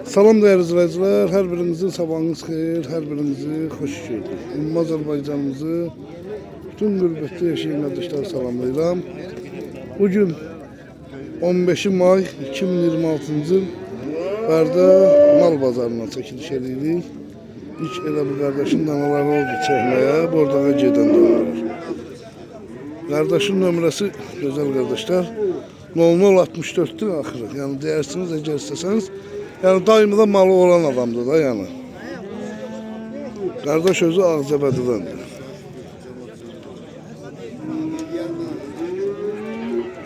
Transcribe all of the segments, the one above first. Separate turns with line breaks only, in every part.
Salam değerli izleyiciler, her birinizin sabahınız xeyir, her birinizi hoş gördük. Ümumi Azerbaycanımızı, bütün gurbette yaşayan kardeşler salamlayıram. Bugün 15 May 2026 yıl Bərdə mal bazarına çəkiliş edirik. İlk elə bir kardeşin danaları oldu çəkməyə, bordağa gedən danalar. Kardeşin nömrəsi, gözəl kardeşler, 0064'tür axırı. Yəni deyirsiniz, əgər istəsəniz. Yəni daimi də malı olan adamdır da yəni. Qardaş özü Ağzəbədidəndir.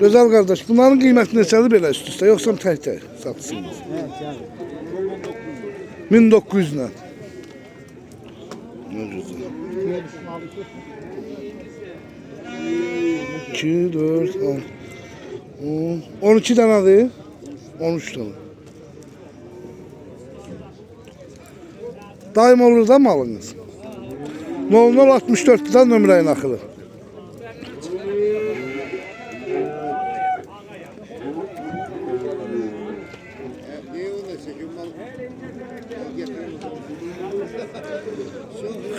Gözəl qardaş, bunların qiyməti neçədir belə üst-üstə, yoxsa tək-tək satırsınız? 1900 ilə. Nə gözəl. 2, 4, 10, 12 dənədir, 13 dənə. Daim olur da malınız. 0064'den nömrəyin axırı.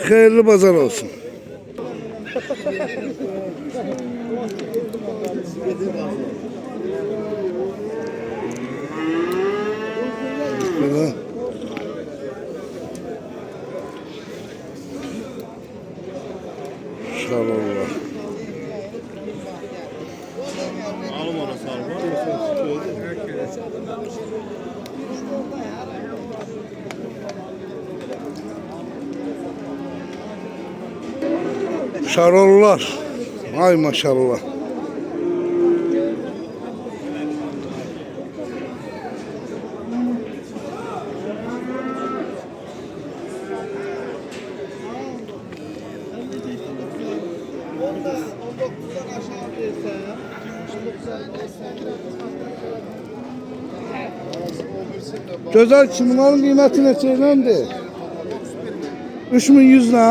Xeyirli bazar olsun. Böyle. Şarollar.
Alım orası alma.
Şarollar. Ay maşallah. Gözəl ki, bunların qiyməti neçə iləndir? 3100 ilə.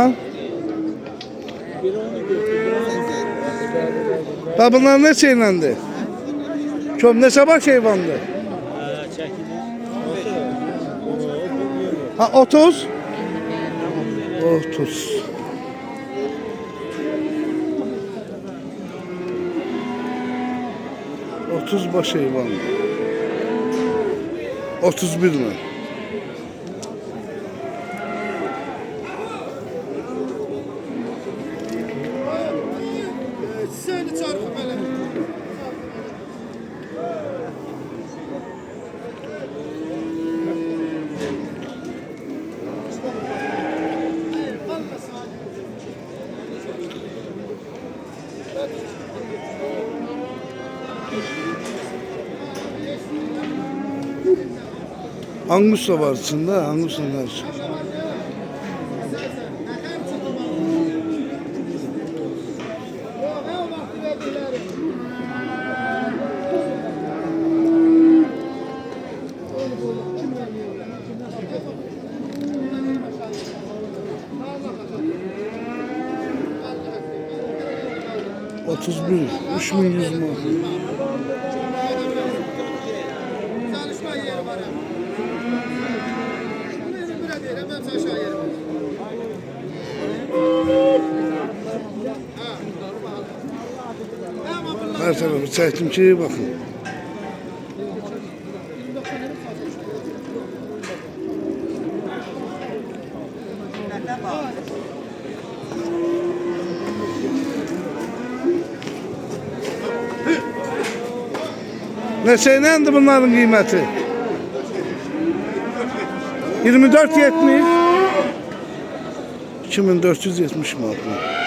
Və bunlar neçə iləndir? Neçə baş heyvandır? Ha, 30? 30. Baş heyvan. 31 mi?
Seni çarpı böyle.
Angus da var içinde, Angus da var. ...31, 3100 mu? Her tarafı çəkdim ki, bakın. Neçəyinəndir bunların qiyməti? 24.70 2470 manat.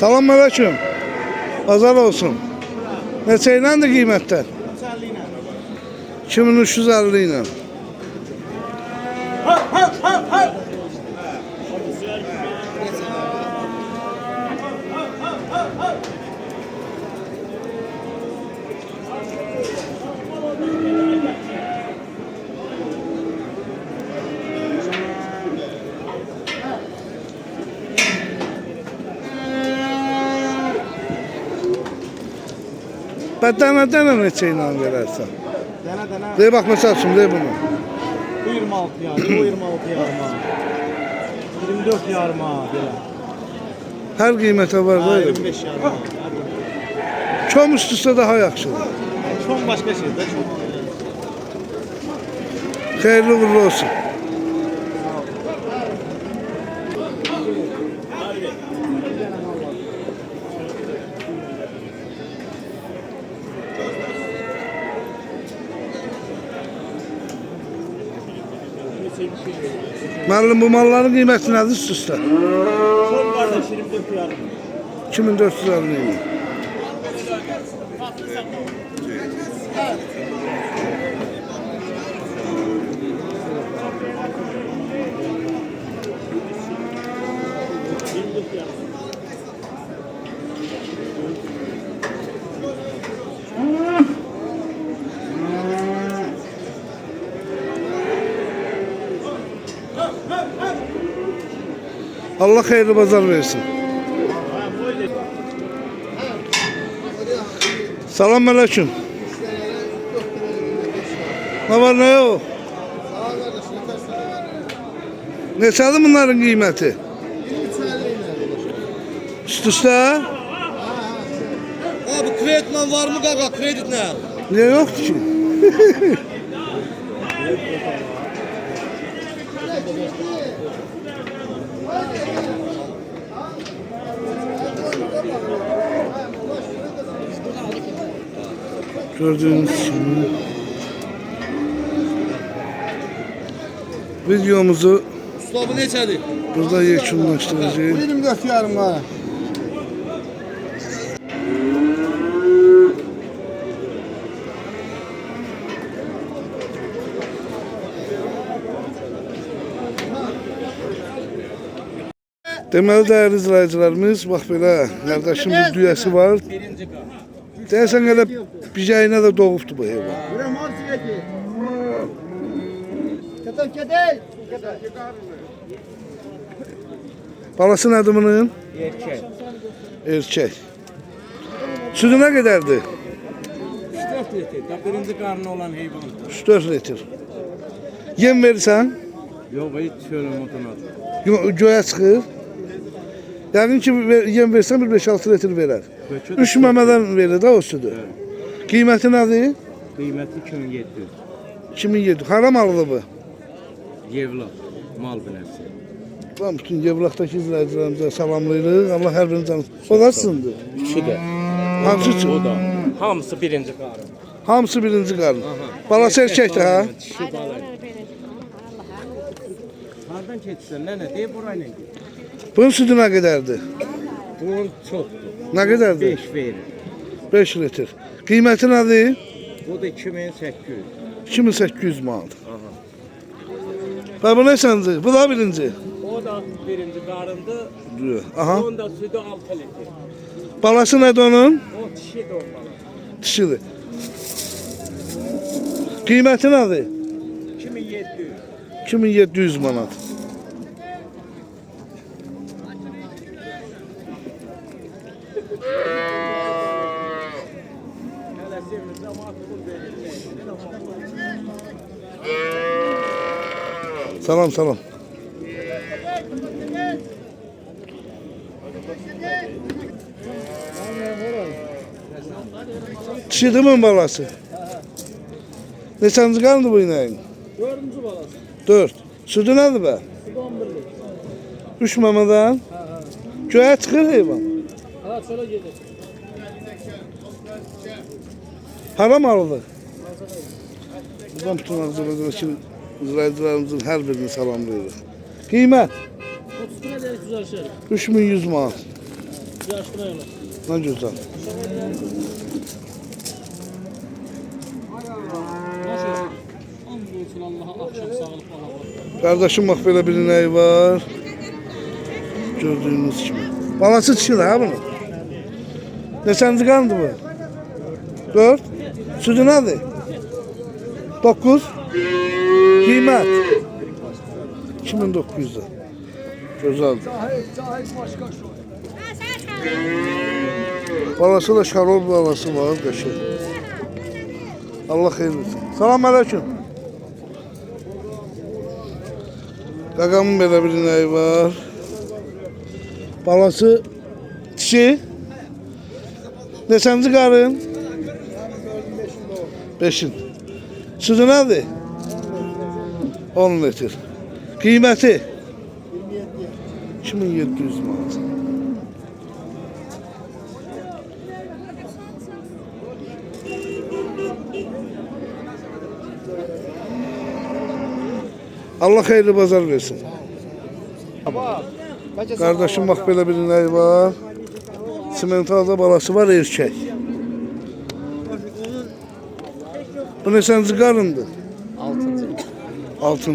Salam aleyküm. Pazar olsun. Neçəylə də qiymətlər? 2350 ilə. Dənə neçə ilə verərsən?
Dənə.
De bax, məsəl üçün, de bunu.
Bu 26 yarım, bu 26 yarıma. 24 yarıma belə.
Hər qiymətə var da.
25 yarıma.
Çom üstüsə daha yaxşıdır.
Çok başka şey de çok.
Xeyirli uğurlu olsun. Müəllim, bu malların qiyməti nədir üst-üstə?
Son kardeş 24 yarım.
2450 ilə. Allah xeyirli bazar versin. Salam aleyküm. Ne var ne yok? Neçədir bunların qiyməti? Üst-üstə?
Abi kreditle var mı kaka kreditle?
Niye yoktu ki? Gördüğünüz gibi videomuzu
Usta bu neçədir?
burada yekunlaştıracağız.
24 yarım var.
Deməli değerli izləyicilərimiz, bax belə qardaşımız düyəsi var. Deyəsən elə bijəyinə də doğubdu bu heyvan. Balası nədir bunun?
Erkek.
Erkek. Sütü nə qədərdir?
4 litre. Da birinci karnı olan heyvan.
3-4 litr. Yem verirsən,
Yok hiç şöyle motonadı.
göyə çıxır. Yəqin ki, yem versən bir 5-6 litr verər. 3 məmədən verir də o sütü. Qiyməti nədir?
Kıymeti 2700.
2700. Haram alıdır bu.
Yevla. Mal binesi.
Lan bütün Yevlaqdakı izləyicilərimizə salamlayırıq. Allah hər birini canı. O da sizindi.
Üçü de.
Hamısı üçün.
O da. Hamısı birinci karı.
Hamısı birinci qarın. Balası erkəkdir ha?
Dişi balı. Hardan keçsən? Nene de burayla git.
Bunun sütü nə qədərdir?
Bunun çoktu.
Nə qədərdir?
5 verir.
5 litr. Qiyməti nədir?
Bu da 2800.
2800 manat. Və bu neçəndir? Bu da birinci.
O da birinci karındı.
Aha.
Onun da sütü 6 litre.
Balası nədir onun?
O dişi de olmalı.
Dişidir. Qiyməti nədir?
2700.
2700 manat.
Hele ama pul verir.
Salam salam. Dişidir mi balası? Neçənci qaldı bu inəyin?
4. balası.
4. Sütü nədir be?
11'lik.
3 məmədən. Göyə çıxır heyvan.
Ha çölə gedir.
Haram alıdır. Buradan bütün Azərbaycandakı izləyicilərimizin hər birini salamlayırıq. Qiymət
30 liraya güzel şey.
3100 manat. Ne güzel. Kardeşim bak böyle bir ineği var. Gördüğünüz gibi. Balası çıkıyor ha bunu. Neçənci kandı bu? 4. Sütü nedir? 9. Kıymet. 2900'da. Güzeldir. Balası da şarol balası var. Qəşəng. Allah xeyir versin. Salam aleyküm. Qaqamın belə bir ineği var. Balası dişi. Neçənci qarın? 5'in. Sütü nədir? 10 litr. Qiyməti? 2700 manat. Allah hayırlı bazar versin. Kardeşim bak böyle bir ineği var. Simentalda balası var erkek. Bu neçənci qarındır? 6.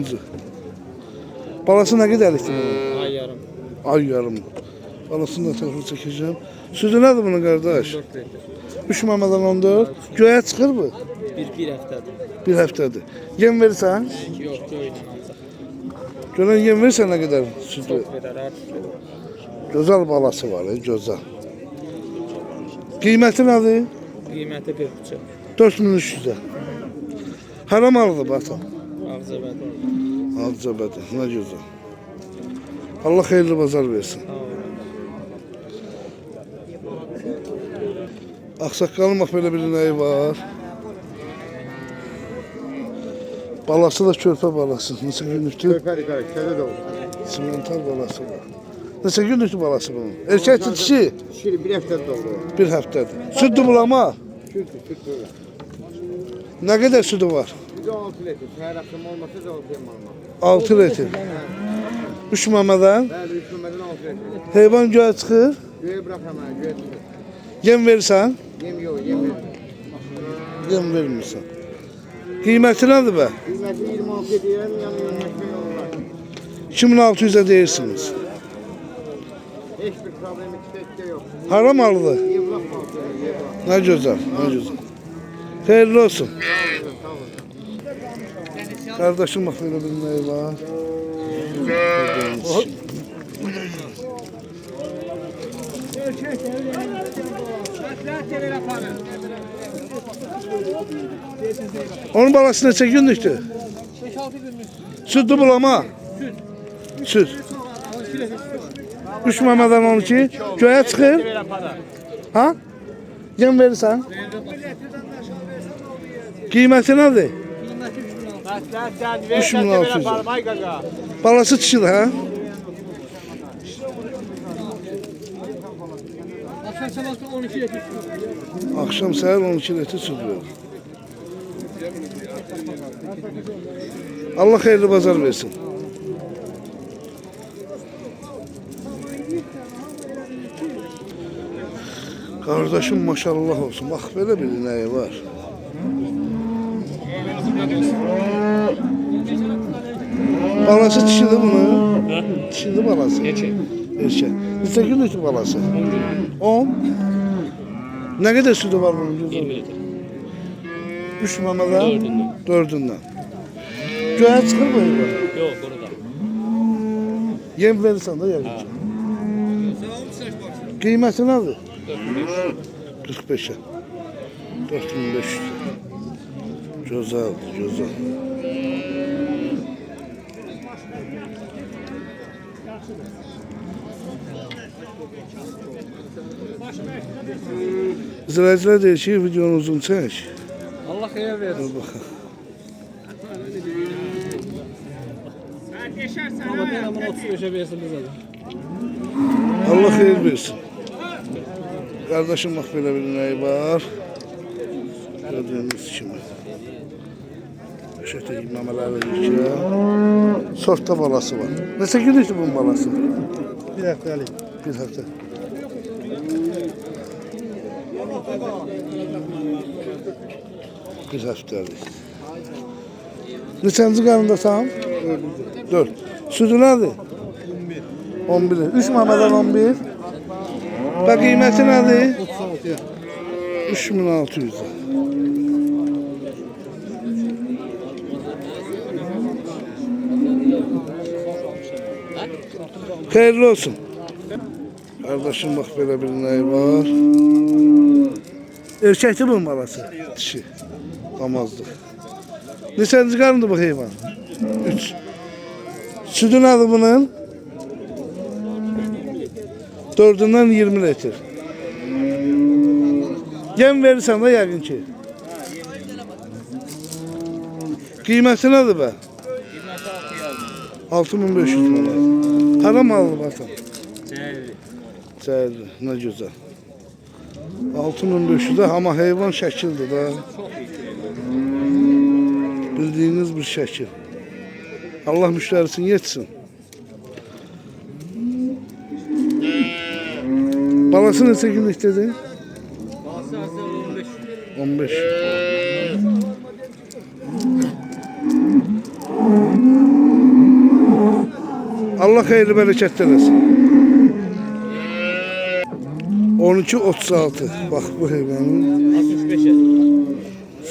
Balası nə qədərlikdir?
Ay yarım.
Ay yarım. Balasını da tərəfə çəkəcəm. Sütü nədir bunun qardaş? 3 məmədən 14. Göyə çıxır bu?
Bir həftədir.
Bir həftədir. Yem verirsən?
Yox, göylə alacaq.
Görən yem verirsən nə qədər sütü?
Çox verər, artıq verər.
Gözəl balası var, gözəl. Qiyməti nədir?
Qiyməti 43.
4300-ə. Haram aldı batan.
Ağzəbədi.
Ağzəbədi, nə gözəl. Allah xeyirli bazar versin. Ağsaqqalın bax belə bir ineği var. Balası da körpə balası. Neçə günlükdür?
Körpədir, kədə də olur.
Simental balası var. Neçə günlükdür balası bunun? Erkəkdir dişi?
Şiri bir həftədə olur.
Bir həftədir. Süddü bulama?
Süt böyle.
Nə qədər südü var?
Bir de 6 litre. Her akşam olmasa da 6 litre.
6 litr. 3 məmədən.
Bəli, 3 nömrədən 6 litre.
Heyvan göyə çıxır.
Göğe bırak hemen, göğe çıkır.
Yem verirsən?
Yem yok, yem yok.
Yem vermirsən. Qiyməti nədir bə?
Kıymeti 26 diyelim, yanı 25 yollar.
2600'ə deyirsiniz.
Hiçbir problemi çiçekte yok.
Haram aldı.
Yevlak malzeme, yevlak.
Nə gözəl, nə gözəl. Xeyirli olsun.
Sağ olun.
Kardeşim bak böyle bir neyi var. Onun balası neçə günlükdür?
5-6 günlük.
Sütü bulama. Süt. 3 məmədən 12. Göyə çıxır. Ha? Yem verirsən? Qiyməti nədir? 3600. Balası dişidir ha? Akşam səhər 12 litr süt verir. Allah xeyirli bazar versin. Kardeşim maşallah olsun. Bak böyle bir ineği var. Balası dişidir bunu. Dişidir balası. Erkek. Neçə günlükdür balası? 10. Nə qədər sütü var bunun?
20 litre.
3 məmədən? 4'ündən. Göyə çıxır bu heyvan?
Yox, burada.
Yem verirsən də yəqin ki. Qiyməti nədir? 45'e. 4500. Gözəl, gözəl. İzləyicilər deyir ki, videonu uzun çək.
Allah xeyir versin.
Baxın.
Amma deyirəm, bunu 35'e versin bizə də.
Allah xeyir versin. Kardeşim bak böyle bir ineği var. Gördüğünüz kimi. Şöyle memelerle yiyeceğim. Sortta balası var. Neçə günlükdür bunun balası?
Bir həftəlik.
Bir hafta. Bir həftəlik. Neçənci qarındasan? 4. Südü nədir? 11. 3 mamadan 11. Və qiyməti nədir? 3600. Xeyirli olsun. Kardeşim bak böyle bir neyi var. Erkekli bunun balası. Dişi. Damazlık. Neçənci qarındır bu heyvan? 3. Südü nədir bunun? 4'ündən 20 litr. Yem verirsən də yəqin ki. Qiyməti nədir be? 6500 manat. Hara maldır batam? Cəhilli. Nə gözəl. 6500 də amma heyvan şəkildir da. Bildiğiniz bir şəkil. Allah müşterisini yetsin. Balası neçə günlük dedin?
Balası
15.
15.
Allah xeyirli bərəkət eləsin. 12-36. Bax bu heyvanın
65'e.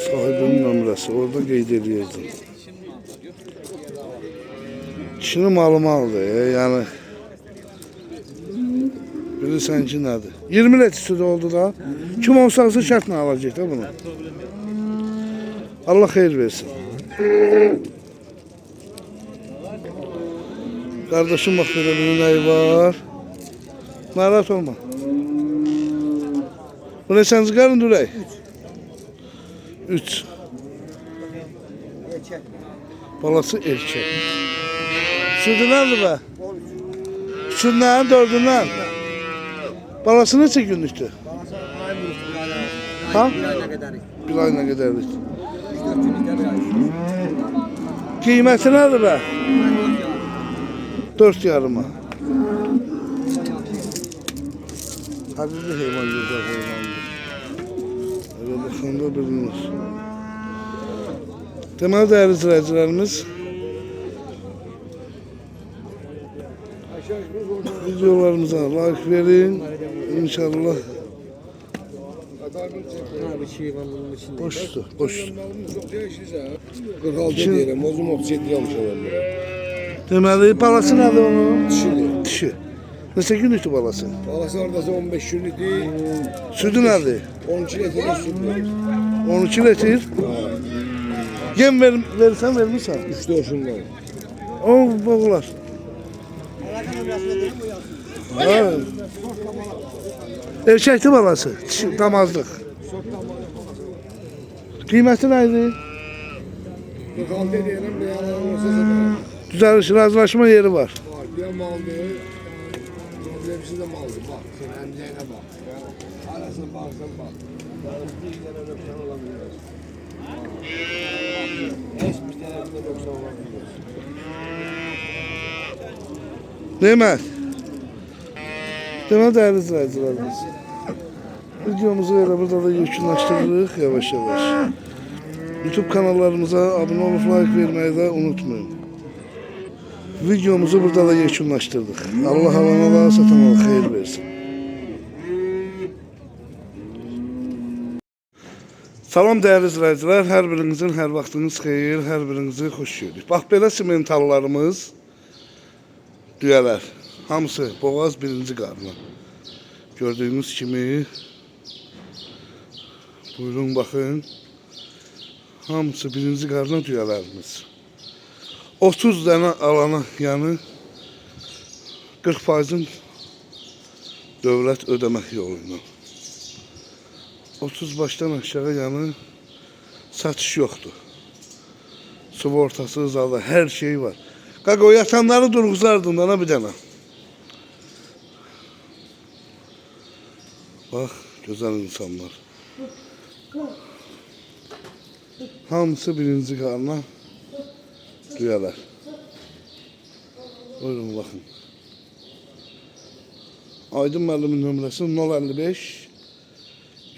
sahibinin nömrəsi. Orada qeyd edəcəm. Kişinin malı-maldır. Yəni bilirsən ki nədir? 20 litr südü oldu da. Kim olsaqsa şərtlə alacaq da bunu. Allah xeyir versin. Kardeşim bak böyle bir neyi var. Narahat olma. Bu ne sen çıkarın Duray? 3. Balası erkek. Sütü nerede be? Üçünden, dördünden. Balası neçə günlüktü?
Balası ayın buluştu.
Ha?
Bir ayına kadar.
Bir ayına giderdik.
3-4 günlükte bir ay.
Kıymeti nedir be? 4 yarıma. Hakiki heyvan güzel heyvandır. Öyle bakımda bilinir. Deməli değerli izleyicilerimiz, videolarımıza like verin. İnşallah
Abi şey var bunun içinde.
boştu, boştu.
46 diyelim, ozum 37 yapmış adamlar.
Deməli balası nədir onun?
Dişili.
Dişi. Neçə günlükdür balası?
Balası oradası 15 günlükti,
Südü nədir?
12 litre süt verir.
12 litr. Yem verirsən, vermirsən?
3-4 şundan.
O boğular. Ha. Erkekli balası, dişi, damazlıq. Qiyməti nə idi?
46 diyelim, bir yalan olsa satarım.
Düzəliş, razılaşma yeri var.
Var, bir maldı, hepsi de maldı. Bak, sen emceğine bak. Arasın baksın bak. Bir tane 90 olabilir. Hiçbir tane 90 olabilir.
Demək. Demək değerli izleyicilerimiz. Videomuzu elə burada da yekunlaşdırırıq yavaş yavaş. YouTube kanallarımıza abone olup like vermeyi de unutmayın. Videomuzu burada da yekunlaşdırdıq. Allah alana da satana da xeyir versin. Salam değerli izleyiciler, her birinizin her vaxtınız xeyir, her birinizi xoş gördük. Bax belə simentallarımız, düyələr, hamısı boğaz birinci qarnı. Gördüğünüz kimi, buyurun baxın, hamısı birinci qarnı düyələrimiz. 30 dənə alana, yəni 40%'ın dövlət ödəmək yoluyla. 30 baştan aşağı yani satış yoktu. Sigortası, zalı, her şey var. Qaqa o yatanları durğuzardın dana bir dana. Bak güzel insanlar. Hamısı birinci qarna düyələr. Buyurun bakın. Aydın müəllimin nömrəsi 055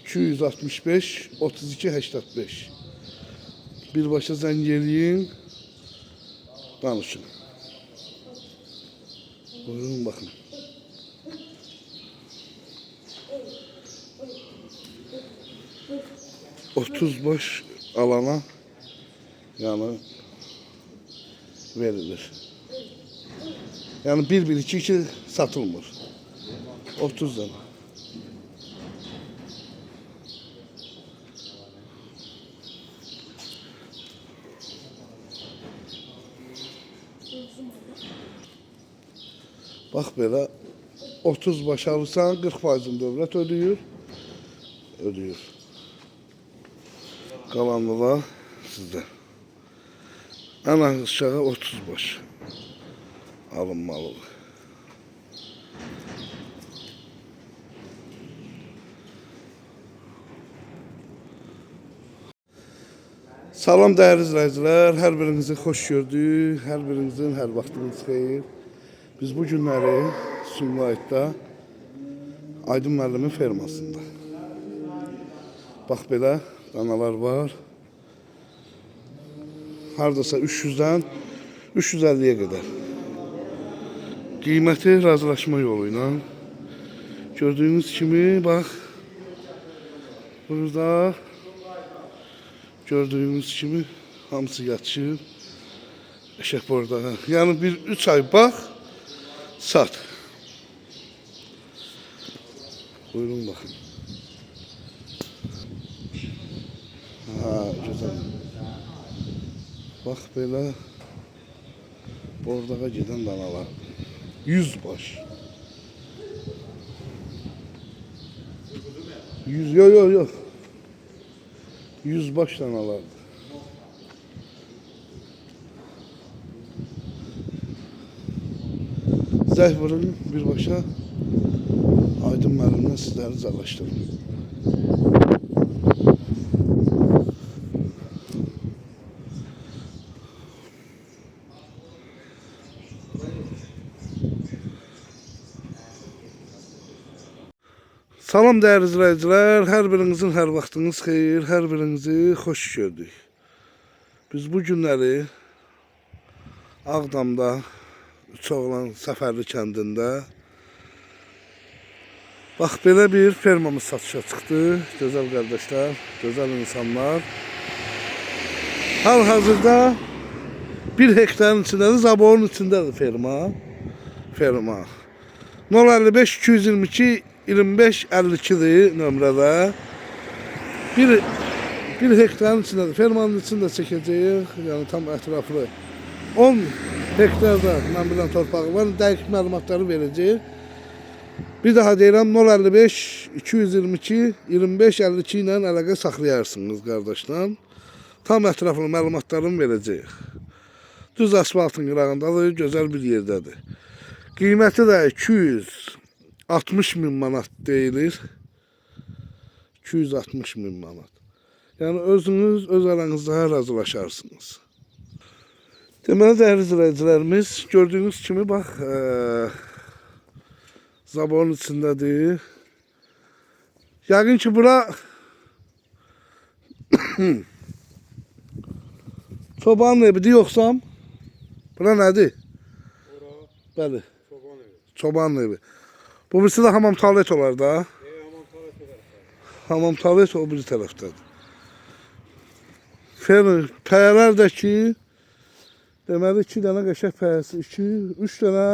265 32 85. Birbaşa zəng eləyin, danışın. Buyurun baxın. Otuz baş alana yani verilir. Yani 1-1-2-2 satılmır. 30 dana. Bax belə 30 baş alırsan 40% dövlət ödəyir. Qalanlılar sizdə. Ən aşağı 30 baş alınmalıdır. Salam dəyərli izləyicilər, hər birinizi xoş gördük, hər birinizin hər vaxtınız xeyir. Biz bu günləri Sumqayıtda Aydın müəllimin fermasında. Bax belə danalar var. Hardasa 300-dən 350-yə qədər. Qiyməti razılaşma yolu ilə. Gördüyünüz kimi bax burada gördüğünüz kimi hamısı yatışır. Eşek burada. Yani bir 3 ay bak, sat. Buyurun bakın. Ha, güzel. Bak böyle bordağa giden danalar. 100 baş. 100 yok. 100 baş danalardı. Zəh vurun birbaşa Aydın müəllimlə sizləri cəlaşdırın. Salam dəyərli izləyicilər, hər birinizin hər vaxtınız xeyir, hər birinizi xoş gördük. Biz bu günləri Ağdamda Uçoğlan Səfərli kəndində bax belə bir fermamız satışa çıxdı. Gözəl qardaşlar, gözəl insanlar. Hal-hazırda 1 hektarın içindədir, zaborun içindədir ferma. 055 222 25-52'dir nömrədə. Bir hektarın içindədir. Fermanın içində çəkəcəyik. Yəni tam ətraflı. 10 hektarda mən bilən torpağı var. Dəqiq məlumatları verəcəyik. Bir daha deyirəm 055 222 25-52 ilə əlaqə saxlayarsınız qardaşlar. Tam ətraflı məlumatlarını verəcəyik. Düz asfaltın qırağındadır. Gözəl bir yerdədir. Qiyməti də 260.000 manat deyilir. 260.000 manat. Yəni özünüz öz aranızda razılaşarsınız. Deməli dəyərli izləyicilərimiz, gördüyünüz kimi bax zaborun içindədir. Yəqin ki bura çobanın evidir yoxsa bura nədir? Bəli. Çobanın evi. Bu birisi de hamam tuvalet olar da. Hamam tuvalet o bir tərəfdədir. Pəyələr də ki, deməli 2 dənə qəşəng pəyəsi, 3 dənə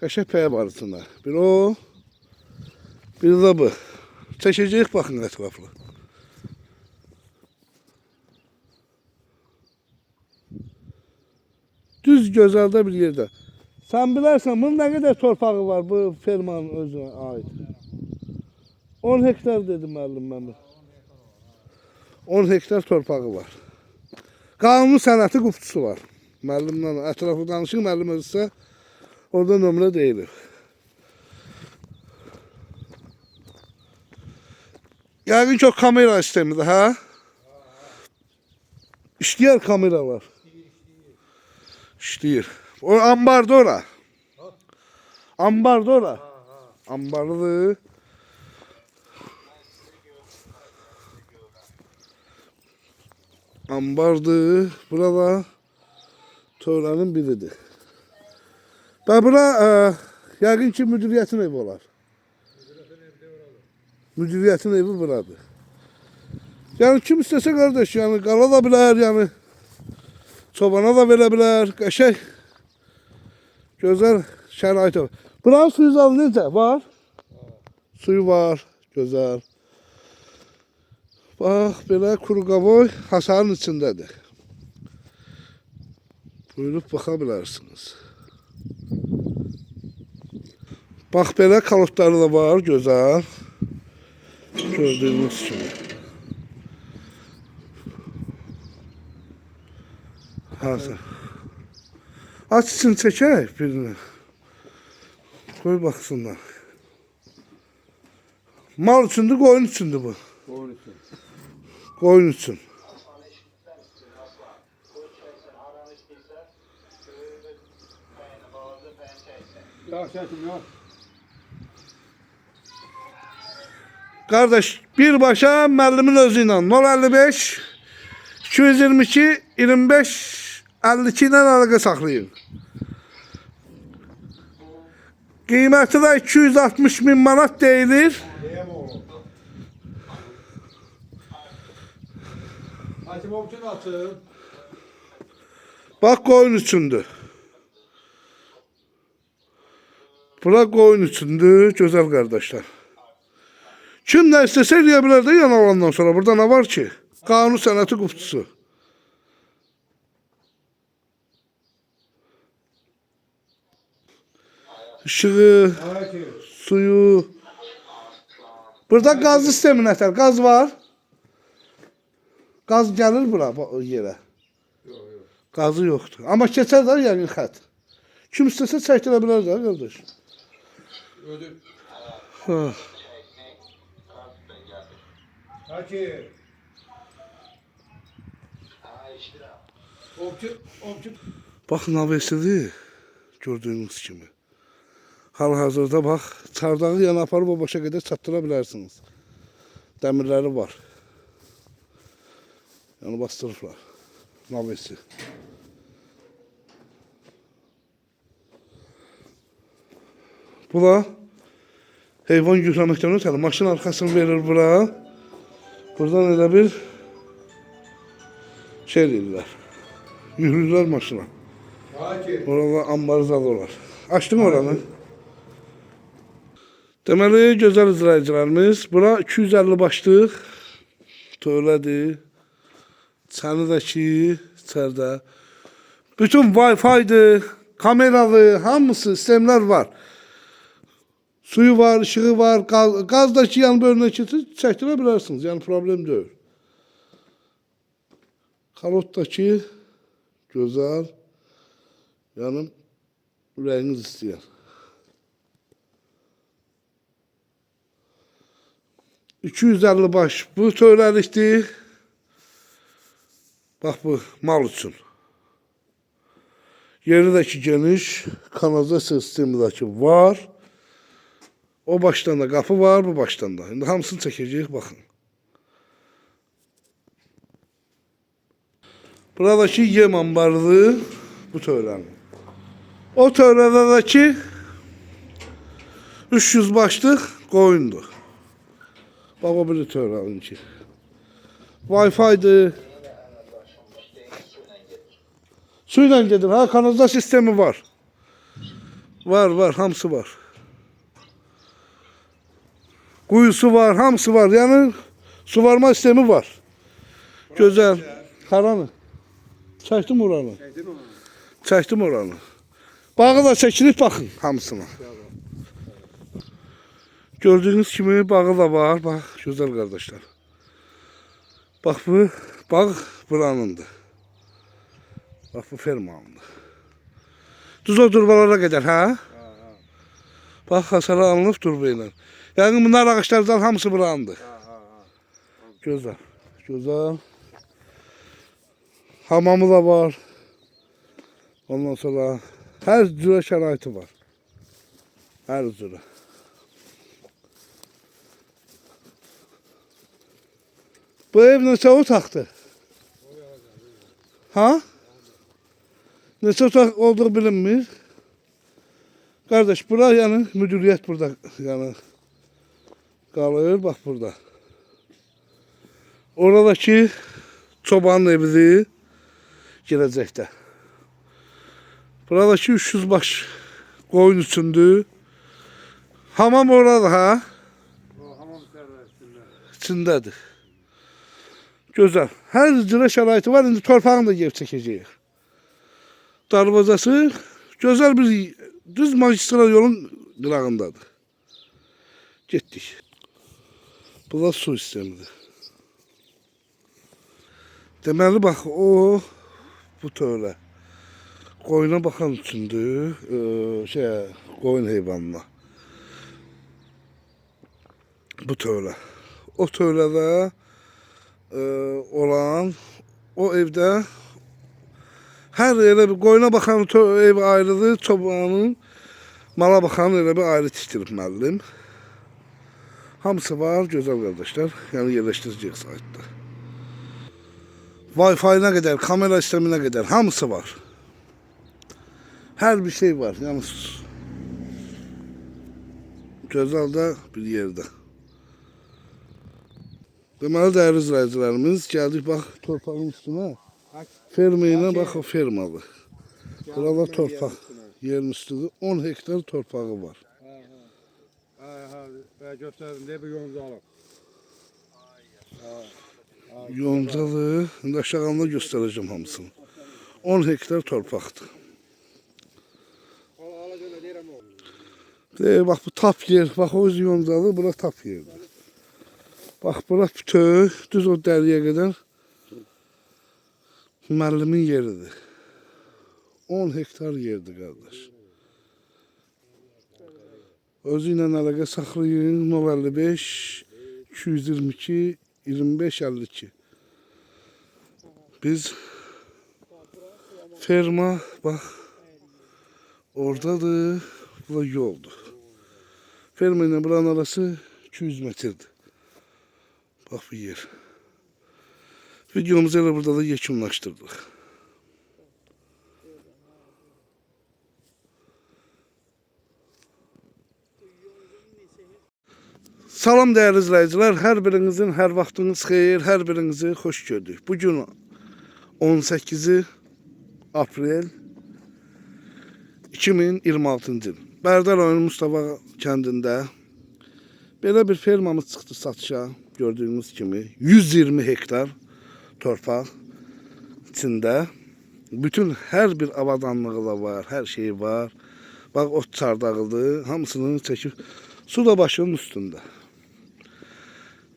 qəşəng pəyə var içində. Bir o, bir də bu. Çəkəcəyik baxın ətraflı. Düz gözəldə bir yerdə. Sen bilərsən, bunun nə qədər torpağı var bu fermanın özünə ait? 10 hektar dedim müəllim mən. 10 hektar torpağı var. Qanuni sənəti qufçusu var. Müəllimlə ətraflı danışıq, müəllim özüsə orada nömrə deyilir. Yəqin ki o kamera sistemidir, hə? İşləyər kameralar. İşləyir. O ambarda ora. Ambarda ora. ambarıdır. Ambardır. Burada tövlənin biridir. Və bura yəqin ki müdiriyyətin evi olar. Müdiriyyətin evi buradır. Yəni kim istəsə qardaş, yəni qala da bilər, yəni çobana da verə bilər, qəşəng, gözəl şərait var. Buranın suyu zalı necə? Var? Suyu var, gözəl. Bax, belə kuru qavoy hasarın içindədir. Buyurub baxa bilərsiniz. Bax, belə kalotları da var, gözəl. Gördüyünüz kimi. Hazır. Aç için çəkək birini. Qoy baxsınlar. Mal üçündür, qoyun üçündür bu.
Doğru için.
Qoyun üçün.
Ya çekim ya.
Kardeş, birbaşa müəllimin özü ilə 055 222 25 52 ilə əlaqə saxlayın. Qiyməti də 260 min manat deyilir.
Diyem oğlum. Hakim Okçun atın.
Bax, qoyun üçündür. Bura qoyun üçündür, gözəl qardaşlar. Kim nə istəsə eləyə bilər də yan alandan sonra. Burada nə var ki? Qanun sənəti qufçusu. İşığı,
Hakim.
suyu. Burada qaz sistemi nətər? Qaz var. Qaz gəlir bura yerə.
Yok yok.
Qazı yoxdur. Amma keçər də yəni xət. Kim istəsə çəkdirə bilər də qardaş.
Ödül.
Ha.
Hakim. Okçun.
Bax, navesidir. Gördüyünüz kimi. Hal-hazırda bax, çardağı yana aparıb o başa qədər çatdıra bilərsiniz. Dəmirləri var. Yəni bastırıblar. Navesi. Bu da heyvan yükləməkdən ötəli. Maşın arxasını verir bura. Buradan elə bir şey deyirlər. Yürürlər maşına.
Hakim.
Orada ambarzal olar. Açdın oranı. Deməli, gözəl izləyicilərimiz, bura 250 başlıq tövlədir. Çənidəki, içərdə. Bütün Wi-Fi'dir, kameradır, hamısı sistemlər var. Suyu var, ışığı var, qazdakı yan bölünə çəkdirə bilərsiniz. Yəni problem deyil. Kalotdakı gözəl, yəni ürəyiniz istəyər. 250 baş bu tövləlikdir. Bax bu mal üçün. Yeri də ki geniş, kanalizasiya sistemi də ki var. O başdan da qapı var, bu başdan da. İndi hamısını çəkəcəyik, baxın. Buradakı yem ambarıdır, bu tövlənin. O tövlədə də ki 300 başlıq qoyundur. Bax o biri tövlənin ki. Wi-Fi'dir. Su ilə gedir, ha, kanalizasiya sistemi var. Var, hamısı var. Quyusu var, hamısı var. Yəni suvarma sistemi var. Gözəl. Haranı? Çəkdim oranı. Çəkdim oranı. Bağı da çəkilib baxın hamısına. Gördüyünüz kimi bağı da var. Bax, gözəl qardaşlar. Bax bu bağ buranındır. Bax bu fermanındır. Düz o durbalara qədər, hə? Bax, hasara alınıb durba ilə. Yəni bunlar ağaçlardan hamısı buranındır. Gözəl, gözəl. Hamamı da var. Ondan sonra hər cürə şəraiti var. Hər cürə. Bu ev neçə otaqdır? Ha? Neçə otaq olduğu bilinmir. Kardeş bura yani müdüriyet burada yani kalır bak burada. Oradaki çobanın evidir gelecekte. Buradaki 300 baş koyun üçündür. Hamam orada ha?
Hamam
İçindədir. Gözəl. Hər cürə şəraiti var. İndi torpağını da gəlib çəkəcəyik. Darvazası gözəl bir düz magistral yolun qırağındadır. Getdik. Bu da su sistemidir. Deməli bax o bu tövlə. Qoyuna baxan üçündür. Qoyun heyvanına. Bu tövlə. O tövlədə olan o evdə hər elə bir qoyuna baxan ev ayrıdır, çobanın mala baxan elə bir ayrı tikdirib müəllim. Hamısı var, gözəl qardaşlar. Yəni yerləşdirəcəyik saytda. Wi-Fi-nə qədər, kamera sisteminə qədər hamısı var. Hər bir şey var. Yəni gözəl də bir yerdə. Deməli dəyərli izləyicilərimiz, gəldik bax torpağın üstünə. Ferma ilə bax o fermalı. Burada torpaq yerin üstüdür. 10 hektar torpağı var.
Göstərdim deyə bir yonca alıb.
Yoncalı, indi aşağıda göstərəcəm hamısını. 10 hektar torpaqdır. Bax bu tap yer, bax o öz yoncalı, bura tap yerdir. Bax bura bütöv, düz o dəriyə qədər müəllimin yeridir. 10 hektar yerdir qardaş. Özü ilə əlaqə saxlayın 055 222 25 52. Biz ferma bax oradadır, bu da yoldur. Ferma ilə buranın arası 200 metrdir. Bax bu yer. Videomuzu elə burada da yekunlaşdırdıq. Salam dəyərli izləyicilər, hər birinizin hər vaxtınız xeyir, hər birinizi xoş gördük. Bugün 18 aprel 2026-cı il. Bərdər rayonu Mustafa kəndində belə bir fermamız çıxdı satışa. Gördüğünüz kimi 120 hektar torpaq içində. Bütün hər bir avadanlığı da var, hər şey var. Bax ot çardağıdır, hamısını çəkib su da başının üstündə.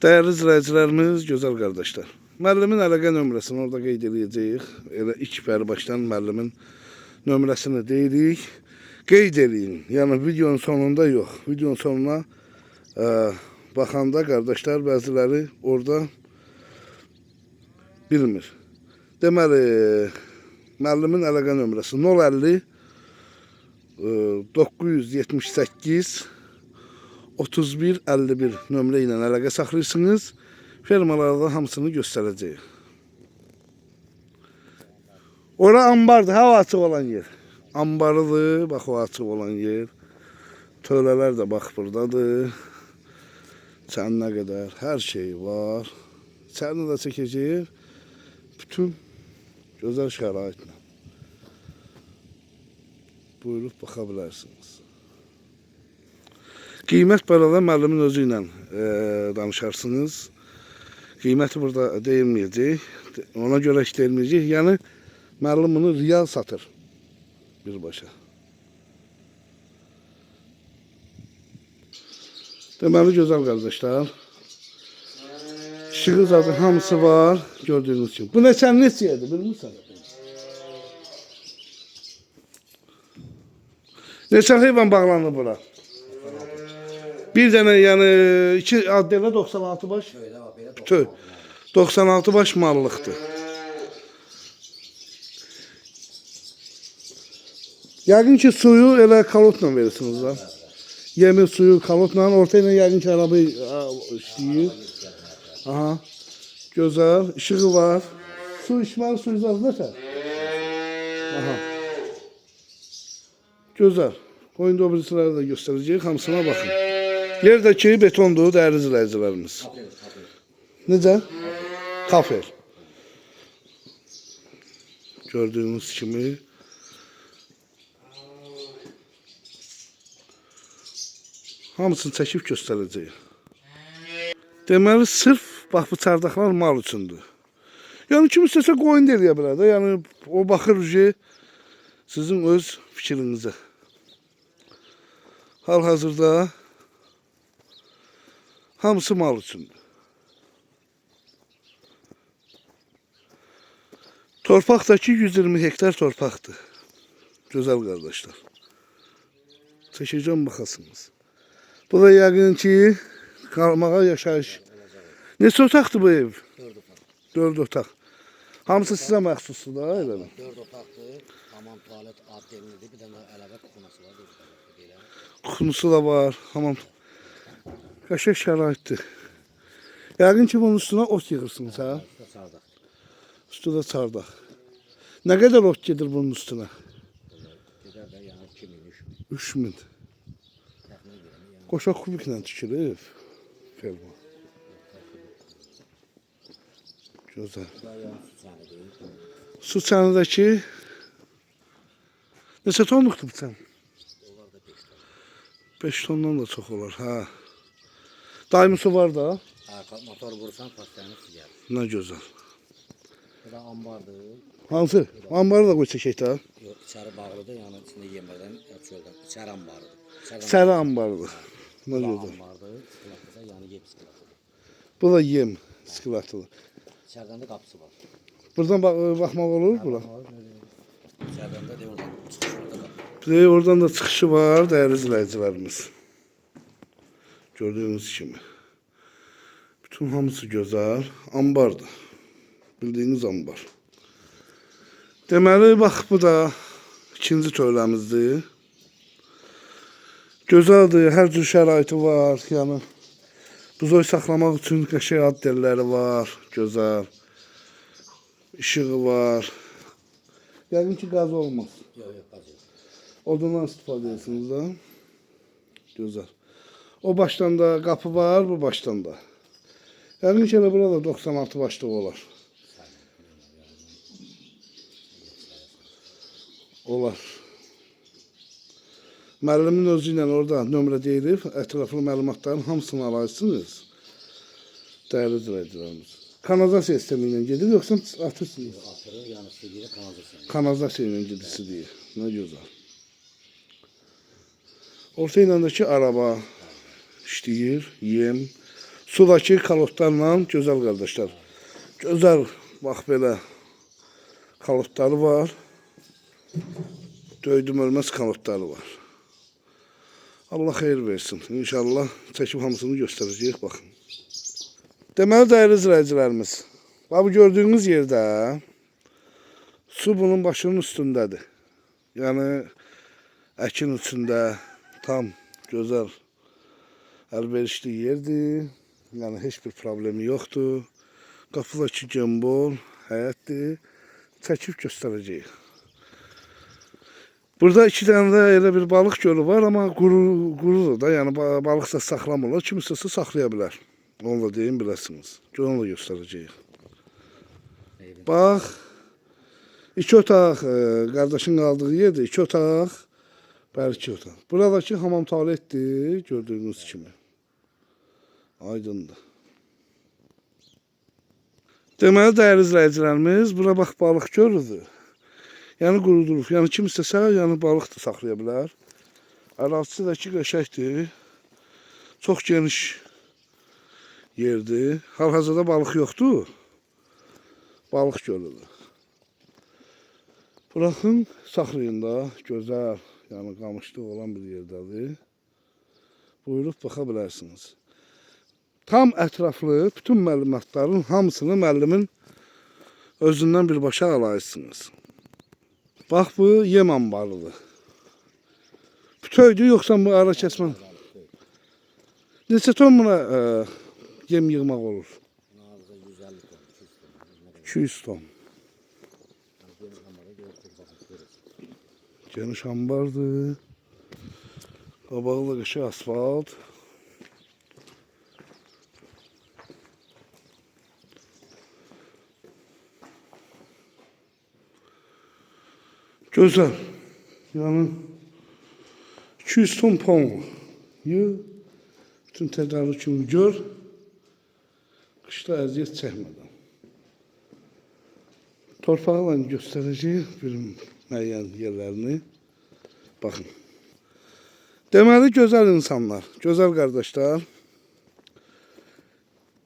Dəyərli izləyicilərimiz, gözəl qardaşlar. Müəllimin əlaqə nömrəsini orada qeyd edəcəyik. Elə ilk bəri başdan müəllimin nömrəsini deyirik. Qeyd edin. Yəni videonun sonunda yox. Videonun sonuna baxanda qardaşlar bəziləri orada bilmir. Deməli, müəllimin əlaqə nömrəsi 050 978 31 51 nömrə ilə əlaqə saxlayırsınız. Fermalarda hamısını göstərəcəyik. Ora ambardır, hava açıq olan yer. Ambarıdır, bax o açıq olan yer. Tövlələr də bax buradadır. Çəninə qədər hər şey var. Çəni də çəkəcəyik. Bütün gözəl şəraitlə. Buyurub baxa bilərsiniz. Qiymət barədə müəllimin özü ilə danışarsınız. Qiyməti burada deyilməyəcək. Ona görə işləyilməyəcək. Yəni müəllim bunu riyal satır birbaşa. Deməli gözəl qardaşlar. İşığı zaten hamısı var gördüğünüz gibi. Bu neçədir bilmirsən? Neçə heyvan bağlanır bura? Bir dənə yəni 2 addelə 96 baş. Bütün 96 baş mallıqdır. Yəqin ki suyu elə kalotla verirsiniz da. Yemi suyu kalotla orta ilə yəqin ki araba işləyir. Aha. Gözəl, işığı var. Su içməli suyuz az nətər? Aha. Gözəl. Qoyun dobrisiləri də göstərəcəyik, hamısına baxın. Yerdəki betondur, dəyərli izləyicilərimiz. Necə? Kafel. Gördüyünüz kimi. Hamısını çəkib göstərəcəyik. Deməli, sırf bax bu çardaqlar mal üçündür. Yəni kim istəsə qoyun da eləyə bilər də. Yəni o baxır ki, sizin öz fikrinizə. Hal-hazırda hamısı mal üçündür. Torpaqdakı 120 hektar torpaqdır. Gözəl qardaşlar. Çəkəcəm baxasınız. Bu da yəqin ki, qalmağa yaşayış. Neçə otaqdır bu ev? 4 otaq. Hamısı sizə məxsusdur da, elə mi?
4 otaqdır, hamam, tualet, addenlidir, bir dənə əlavə kuxunası var.
Kuxunusu da var, hamam. Qəşəng şəraitdir. Yəqin ki, bunun üstünə ot yığırsınız, hə?
Üstə çardaq.
Üstü də çardaq. Nə qədər ot gedir bunun üstünə?
Gedər də yəni 2000,
3000.
təxminə görə. Yəni
Qoşa kubiklə tikilib. Ferma. Gözəl.
da yəni su çanıdır.
Su çanıdakı neçə tonluqdur bu çan?
Onlar da 5 ton.
5 tondan da çox olar, hə. Daimi su var da.
Arka motor vursan pastanı su gəlir.
Nə gözəl.
Bu da ambardır.
Hansı? Ambarı da qoy çəkək də.
Yox, içəri bağlıdır, yəni içində yeməkdən, çöldən. İçəri ambardır.
Səri ambarıdır. Nə
Bu da
gözəl.
ambardır, skilafıdır, yəni yem skilafıdır.
Bu da yem skılatıdır.
İçərdən də qapısı var.
Buradan baxmaq olur bura.
İçərdən də oradan çıxış orada qapı.
Bir de oradan da çıxışı var, dəyərli izləyicilərimiz. Gördüyünüz kimi. Bütün hamısı gözəl. Ambardır. Bildiyiniz ambar. Deməli, bax bu da ikinci tövləmizdir. Gözəldir, hər cür şəraiti var. Yəni, buzoy saxlamaq üçün qəşəng addelləri var. Gözəl. İşığı var. Yəqin ki, qaz olmaz.
Yox, yox, qaz yox.
Odundan istifadə edirsiniz da. Gözəl. O başdan da qapı var, bu başdan da. Yəqin ki, elə burada 96 başlıq olar. Olar. Müəllimin özü ilə orada nömrə deyilib, ətraflı məlumatların hamısını alarsınız. Dəyərli izləyicilərimiz. Kanalizasiya sistemi ilə gedir, yoxsa atırsınız?
Atırır, yəni su deyir, kanalizasiya.
Kanalizasiya ilə gedirsi deyir. Nə gözəl. Orta iləndəki araba işləyir, yem. Sudakı kalotlarla gözəl qardaşlar. Gözəl, bax belə kalotları var. Döydüm ölməz kalotları var. Allah xeyir versin. İnşallah çəkib hamısını göstərəcəyik, baxın. Deməli, dəyərli izləyicilərimiz, bu gördüyünüz yerdə su bunun başının üstündədir. Yəni, əkin içində tam gözəl əlverişli yerdir. Yəni, heç bir problemi yoxdur. Qapıdakı gembol, həyətdir. Çəkib göstərəcəyik. Burada 2 dənə də elə bir balıq gölü var, amma qurudur da. Yəni, balıq da saxlamırlar. Kim istəsə saxlaya bilər. Onu da deyim, biləsiniz. Onu da göstərəcəyik. Bax, 2 otaq, qardaşın qaldığı yerdir. 2 otaq, bəli 2 otaq. Buradakı hamam tualetdir, gördüyünüz kimi. Aydındır. Deməli, dəyərli izləyicilərimiz, bura bax, balıq gölüdür. Yəni, qurudulub. Yəni, kim istəsə, yəni, balıq da saxlaya bilər. Ərazisi də ki, qəşəkdir. Çox geniş yerdir. Hal-hazırda balıq yoxdur. Balıq gölüdür. Buraxın, saxlayın da, gözəl, yəni qamışlıq olan bir yerdədir. Buyurub baxa bilərsiniz. Tam ətraflı bütün məlumatların hamısını müəllimin özündən birbaşa alarsınız. Bax, bu yem ambarıdır. Bütöydür, yoxsa bu ara kəsmə? Neçə ton buna yem yığmaq olur?
Nazda 150 ton.
200 ton. Geniş ambardır. Qabağında qışı asfalt. Gözəl. Yəni 200 ton pon. Bütün tədarükünü gör. Qışda əziyyət çəkmədən. Torpaqla göstərəcək bir müəyyən yerlərini. Baxın. Deməli, gözəl insanlar, gözəl qardaşlar.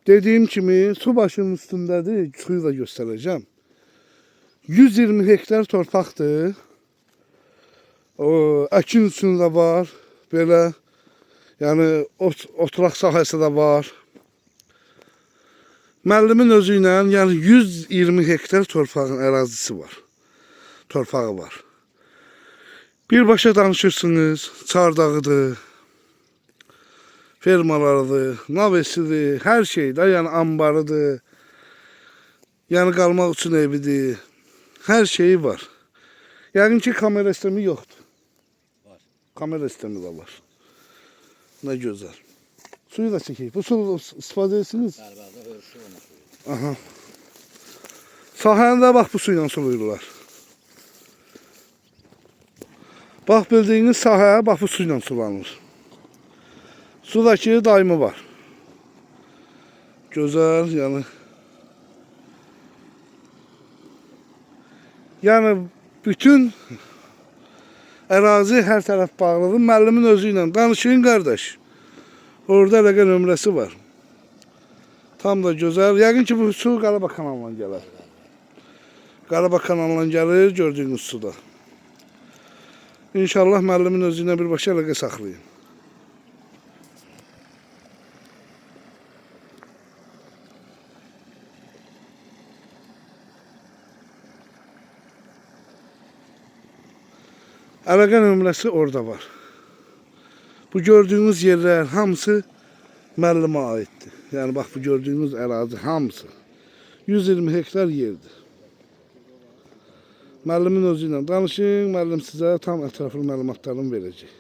Dediyim kimi, su başının üstündədir, suyu da göstərəcəm. 120 hektar torpaqdır. Əkin üstündə var, belə, yəni oturaq sahəsi də var. Müəllimin özü ilə, yəni 120 hektar torpağın ərazisi var, torpağı var. Birbaşa danışırsınız, çardağıdır, fermalarıdır, navesidir, hər şeydə, yəni ambarıdır, yəni qalmaq üçün evidir, hər şeyi var. Yəqin ki, kamera sistemi yoxdur.
Var.
Kamera sistemi də var. Nə gözəl. Suyu da çəkək. Bu suyu istifadə edirsiniz?
Bəli, ölçü olmuş.
Aha. Sahəni də bax bu suyla sulayırlar. Bax bildiyiniz sahəyə bax bu suyla sulanır. Sudakı daimi var. Gözəl, yəni bütün ərazi hər tərəf bağlıdır. Müəllimin özü ilə danışın qardaş. Orada əlaqə nömrəsi var. Tam da gözəl. Yəqin ki, bu su Qarabağ kanalından gəlir. Qarabağ kanalından gəlir, gördüyünüz suda. İnşallah müəllimin özü ilə birbaşa əlaqə saxlayın. Əlaqə nömrəsi orada var. Bu gördüyünüz yerlər hamısı müəllimə aiddir. Yəni bax bu gördüyünüz ərazi hamısı 120 hektar yerdir. Müəllimin özü ilə danışın, müəllim sizə tam ətraflı məlumatlarını verəcək.